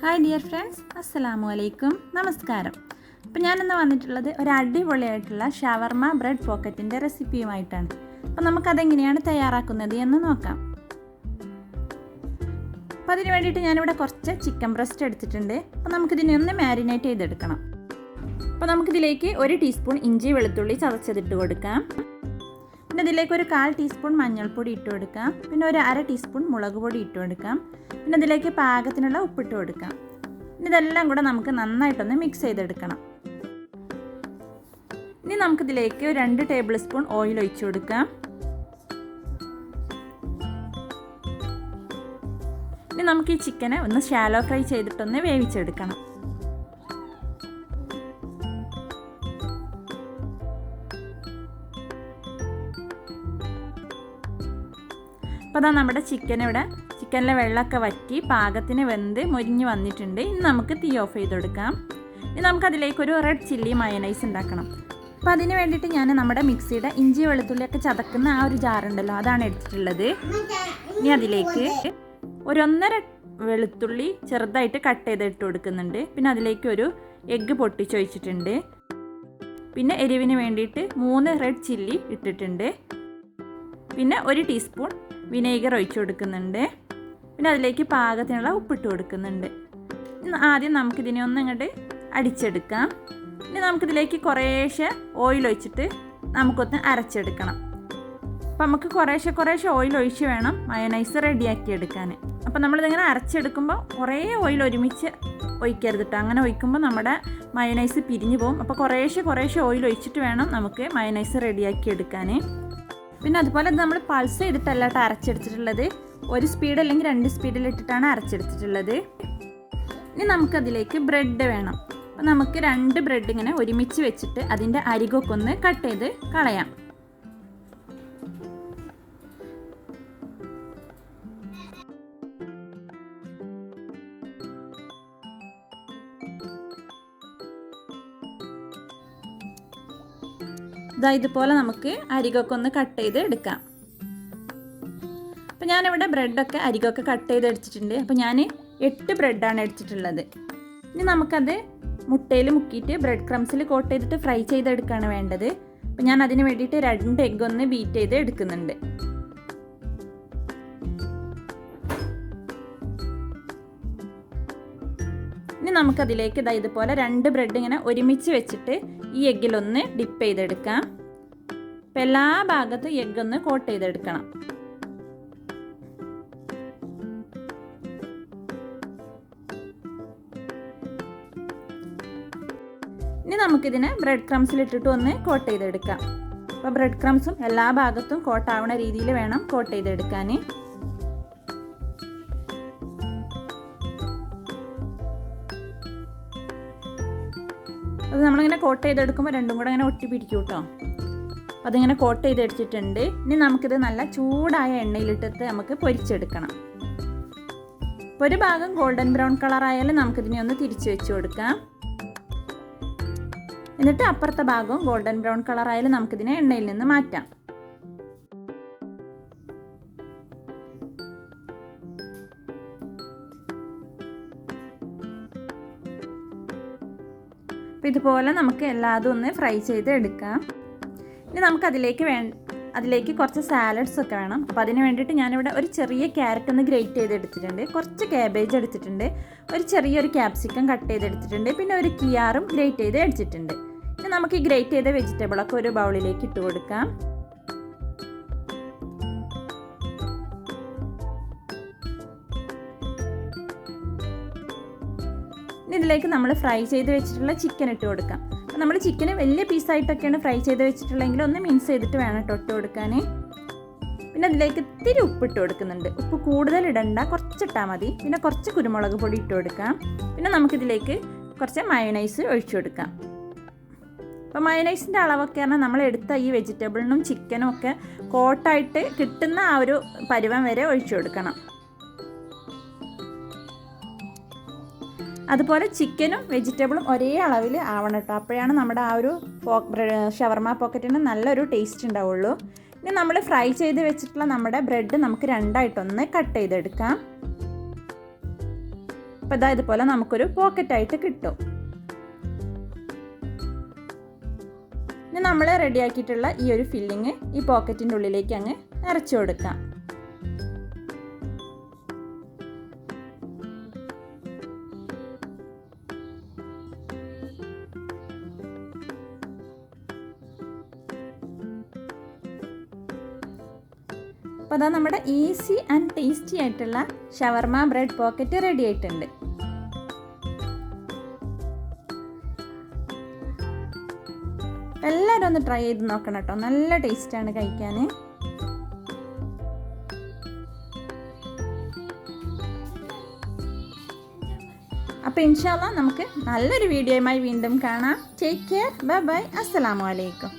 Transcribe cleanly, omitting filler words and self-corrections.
Hi dear friends, അസ്സലാമു അലൈക്കും, നമസ്കാരം. അപ്പോൾ ഞാനിന്ന് വന്നിട്ടുള്ളത് ഒരു അടിപൊളിയായിട്ടുള്ള ഷവർമ ബ്രെഡ് പോക്കറ്റിൻ്റെ റെസിപ്പിയുമായിട്ടാണ്. അപ്പോൾ നമുക്കതെങ്ങനെയാണ് തയ്യാറാക്കുന്നത് എന്ന് നോക്കാം. അപ്പോൾ അതിന് വേണ്ടിയിട്ട് ഞാനിവിടെ കുറച്ച് ചിക്കൻ ബ്രസ്റ്റ് എടുത്തിട്ടുണ്ട്. അപ്പോൾ നമുക്കിതിനെ ഒന്ന് മാരിനേറ്റ് ചെയ്തെടുക്കണം. അപ്പോൾ നമുക്കിതിലേക്ക് 1 ടീസ്പൂൺ ഇഞ്ചി വെളുത്തുള്ളി ചതച്ചതിട്ട് കൊടുക്കാം. പിന്നെ ഇതിലേക്ക് ഒരു 1/4 ടീസ്പൂൺ മഞ്ഞൾപ്പൊടി ഇട്ട് കൊടുക്കാം. പിന്നെ ഒരു 1/2 ടീസ്പൂൺ മുളക് പൊടി ഇട്ട് കൊടുക്കാം. പിന്നെ ഇതിലേക്ക് പാകത്തിനുള്ള ഉപ്പിട്ട് കൊടുക്കാം. പിന്നെ ഇതെല്ലാം കൂടെ നമുക്ക് നന്നായിട്ടൊന്ന് മിക്സ് ചെയ്തെടുക്കണം. ഇനി നമുക്കിതിലേക്ക് 2 ടേബിൾ സ്പൂൺ ഓയിൽ ഒഴിച്ചു കൊടുക്കാം. ഇനി നമുക്ക് ഈ ചിക്കനെ ഒന്ന് ഷാലോ ഫ്രൈ ചെയ്തിട്ടൊന്ന് വേവിച്ചെടുക്കണം. അപ്പോൾ അതാ നമ്മുടെ ചിക്കനിലെ വെള്ളമൊക്കെ വറ്റി പാകത്തിന് വെന്ത് മൊരിഞ്ഞ് വന്നിട്ടുണ്ട്. ഇനി നമുക്ക് തീ ഓഫ് ചെയ്ത് കൊടുക്കാം. ഇനി നമുക്കതിലേക്കൊരു റെഡ് ചില്ലി മയനൈസ് ഉണ്ടാക്കണം. അപ്പോൾ അതിന് വേണ്ടിയിട്ട് ഞാൻ നമ്മുടെ മിക്സിയുടെ ഇഞ്ചി വെളുത്തുള്ളിയൊക്കെ ചതക്കുന്ന ആ ഒരു ജാറുണ്ടല്ലോ, അതാണ് എടുത്തിട്ടുള്ളത്. ഇനി അതിലേക്ക് 1.5 വെളുത്തുള്ളി ചെറുതായിട്ട് കട്ട് ചെയ്തിട്ട് കൊടുക്കുന്നുണ്ട്. പിന്നെ അതിലേക്ക് ഒരു എഗ്ഗ് പൊട്ടിച്ചൊഴിച്ചിട്ടുണ്ട്. പിന്നെ എരിവിന് വേണ്ടിയിട്ട് 3 റെഡ് ചില്ലി ഇട്ടിട്ടുണ്ട്. പിന്നെ 1 ടീസ്പൂൺ വിനേഗർ ഒഴിച്ചു കൊടുക്കുന്നുണ്ട്. പിന്നെ അതിലേക്ക് പാകത്തിനുള്ള ഉപ്പിട്ട് കൊടുക്കുന്നുണ്ട്. ആദ്യം നമുക്കിതിനെ ഒന്ന് ഇങ്ങോട്ട് അടിച്ചെടുക്കാം. ഇനി നമുക്കിതിലേക്ക് കുറേശ്ശെ ഓയിൽ ഒഴിച്ചിട്ട് നമുക്കൊന്ന് അരച്ചെടുക്കണം. അപ്പം നമുക്ക് കുറേശ്ശെ ഓയിൽ ഒഴിച്ച് വേണം മയനൈസ് റെഡിയാക്കി എടുക്കാൻ. അപ്പം നമ്മളിതിങ്ങനെ അരച്ചെടുക്കുമ്പോൾ കുറേ ഓയിൽ ഒരുമിച്ച് ഒഴിക്കരുത് കേട്ടോ. അങ്ങനെ ഒഴിക്കുമ്പോൾ നമ്മുടെ മയനൈസ് പിരിഞ്ഞു പോകും. അപ്പോൾ കുറേശ്ശെ ഓയിൽ ഒഴിച്ചിട്ട് വേണം നമുക്ക് മയനൈസ് റെഡിയാക്കി എടുക്കാൻ. പിന്നെ അതുപോലെ നമ്മൾ പൾസ് ചെയ്തിട്ടല്ല കേട്ടോ അരച്ചെടുത്തിട്ടുള്ളത്. 1 സ്പീഡ് അല്ലെങ്കിൽ 2 സ്പീഡിലിട്ടിട്ടാണ് അരച്ചെടുത്തിട്ടുള്ളത്. ഇനി നമുക്കതിലേക്ക് ബ്രെഡ് വേണം. അപ്പോൾ നമുക്ക് 2 ബ്രെഡ് ഇങ്ങനെ ഒരുമിച്ച് വെച്ചിട്ട് അതിൻ്റെ അരികൊക്കെ ഒന്ന് കട്ട് ചെയ്ത് കളയാം. ഇതുപോലെ നമുക്ക് അരികൊക്കെ ഒന്ന് കട്ട് ചെയ്ത് എടുക്കാം. അപ്പോൾ ഞാനിവിടെ ബ്രെഡൊക്കെ അരികൊക്കെ കട്ട് ചെയ്ത് എടുത്തിട്ടുണ്ട്. അപ്പോൾ ഞാൻ 8 ബ്രെഡാണ് എടുത്തിട്ടുള്ളത്. ഇനി നമുക്കത് മുട്ടയിൽ മുക്കിയിട്ട് ബ്രെഡ് ക്രംസിൽ കോട്ട് ചെയ്തിട്ട് ഫ്രൈ ചെയ്തെടുക്കുകയാണ് വേണ്ടത്. അപ്പോൾ ഞാൻ അതിന് വേണ്ടിയിട്ട് 2 എഗ്ഗ് ഒന്ന് ബീറ്റ് ചെയ്ത് എടുക്കുന്നുണ്ട്. ഇനി നമുക്കതിലേക്ക് ഇതുപോലെ 2 ബ്രെഡ് ഇങ്ങനെ ഒരുമിച്ച് വെച്ചിട്ട് ഈ എഗ്ഗിലൊന്ന് ഡിപ്പ് ചെയ്തെടുക്കാം. അപ്പോൾ എല്ലാ ഭാഗത്തും എഗ്ഗ് ഒന്ന് കോട്ട് ചെയ്തെടുക്കണം. ഇനി നമുക്കിതിനെ ബ്രെഡ് ക്രംസിലിട്ടിട്ട് ഒന്ന് കോട്ട് ചെയ്തെടുക്കാം. അപ്പോൾ ബ്രെഡ് ക്രംസും എല്ലാ ഭാഗത്തും കോട്ടാവുന്ന രീതിയിൽ വേണം കോട്ട് ചെയ്തെടുക്കാൻ. അത് നമ്മളിങ്ങനെ കോട്ട് ചെയ്തെടുക്കുമ്പോൾ രണ്ടും കൂടെ അങ്ങനെ ഒട്ടി പിടിക്കും കേട്ടോ. അതിങ്ങനെ കോട്ട് ചെയ്തെടുത്തിട്ടുണ്ട്. ഇനി നമുക്കിത് നല്ല ചൂടായ എണ്ണയിലിട്ടിട്ട് നമുക്ക് പൊരിച്ചെടുക്കണം. ഇപ്പോൾ ഒരു ഭാഗം ഗോൾഡൻ ബ്രൗൺ കളർ ആയാലും നമുക്കിതിനെ ഒന്ന് തിരിച്ചു വെച്ച് കൊടുക്കാം. എന്നിട്ട് അപ്പുറത്തെ ഭാഗവും ഗോൾഡൻ ബ്രൗൺ കളർ ആയാലും നമുക്കിതിനെ എണ്ണയിൽ നിന്ന് മാറ്റാം. അപ്പോൾ ഇതുപോലെ നമുക്ക് എല്ലാതും ഒന്ന് ഫ്രൈ ചെയ്ത് എടുക്കാം. ഇനി നമുക്ക് അതിലേക്ക് കുറച്ച് സാലഡ്സ് ഒക്കെ വേണം. അപ്പോൾ അതിന് വേണ്ടിയിട്ട് ഞാനിവിടെ ഒരു ചെറിയ ക്യാരറ്റ് ഒന്ന് ഗ്രേറ്റ് ചെയ്തെടുത്തിട്ടുണ്ട്. കുറച്ച് ക്യാബേജ് എടുത്തിട്ടുണ്ട്. ഒരു ചെറിയൊരു ക്യാപ്സിക്കം കട്ട് ചെയ്തെടുത്തിട്ടുണ്ട്. പിന്നെ ഒരു കിയാറും ഗ്രേറ്റ് ചെയ്ത് എടുത്തിട്ടുണ്ട്. ഇനി നമുക്ക് ഈ ഗ്രേറ്റ് ചെയ്ത വെജിറ്റബിളൊക്കെ ഒരു ബൗളിലേക്ക് ഇട്ട് കൊടുക്കാം. ഇതിലേക്ക് നമ്മൾ ഫ്രൈ ചെയ്ത് വെച്ചിട്ടുള്ള ചിക്കൻ ഇട്ട് കൊടുക്കാം. അപ്പോൾ നമ്മൾ ചിക്കന് വലിയ പീസായിട്ടൊക്കെയാണ് ഫ്രൈ ചെയ്ത് വെച്ചിട്ടുള്ളതെങ്കിൽ ഒന്ന് മിക്സ് ചെയ്തിട്ട് വേണം ഇട്ട് കൊടുക്കാൻ. പിന്നെ അതിലേക്ക് ഇത്തിരി ഉപ്പിട്ട് കൊടുക്കുന്നുണ്ട്. ഉപ്പ് കൂടുതൽ ഇടണ്ട, കുറച്ചിട്ടാൽ മതി. പിന്നെ കുറച്ച് കുരുമുളക് പൊടി ഇട്ട് കൊടുക്കാം. പിന്നെ നമുക്കിതിലേക്ക് കുറച്ച് മയനൈസ് ഒഴിച്ചു കൊടുക്കാം. അപ്പോൾ മയനൈസിൻ്റെ അളവൊക്കെ പറഞ്ഞാൽ നമ്മൾ എടുത്ത ഈ വെജിറ്റബിളിനും ചിക്കനും ഒക്കെ കോട്ടായിട്ട് കിട്ടുന്ന ആ ഒരു പരുവം വരെ ഒഴിച്ചു കൊടുക്കണം. അതുപോലെ ചിക്കനും വെജിറ്റബിളും ഒരേ അളവിൽ ആവണം കേട്ടോ. അപ്പോഴാണ് നമ്മുടെ ആ ഒരു ഷവർമ പോക്കറ്റിന് നല്ലൊരു ടേസ്റ്റ് ഉണ്ടാവുള്ളൂ. ഇനി നമ്മൾ ഫ്രൈ ചെയ്ത് വെച്ചിട്ടുള്ള നമ്മുടെ ബ്രെഡ് നമുക്ക് 2ആയിട്ടൊന്ന് കട്ട് ചെയ്തെടുക്കാം. അപ്പോൾ ഇതാ ഇതുപോലെ നമുക്കൊരു പോക്കറ്റായിട്ട് കിട്ടും. ഇനി നമ്മൾ റെഡിയാക്കിയിട്ടുള്ള ഈ ഒരു ഫില്ലിങ് ഈ പോക്കറ്റിൻ്റെ ഉള്ളിലേക്ക് അങ്ങ് നിറച്ചു കൊടുക്കാം. അപ്പോൾ അതാ നമ്മുടെ ഈസി ആൻഡ് ടേസ്റ്റി ആയിട്ടുള്ള ഷവർമ ബ്രെഡ് പോക്കറ്റ് റെഡി ആയിട്ടുണ്ട്. എല്ലാവരും ഒന്ന് ട്രൈ ചെയ്ത് നോക്കണം കേട്ടോ, നല്ല ടേസ്റ്റാണ് കഴിക്കാൻ. അപ്പോൾ ഇൻഷാ അല്ലാഹ് നമുക്ക് നല്ലൊരു വീഡിയോയുമായി വീണ്ടും കാണാം. ടേക്ക് കെയർ, ബൈ ബൈ, അസ്സലാമു അലൈക്കും.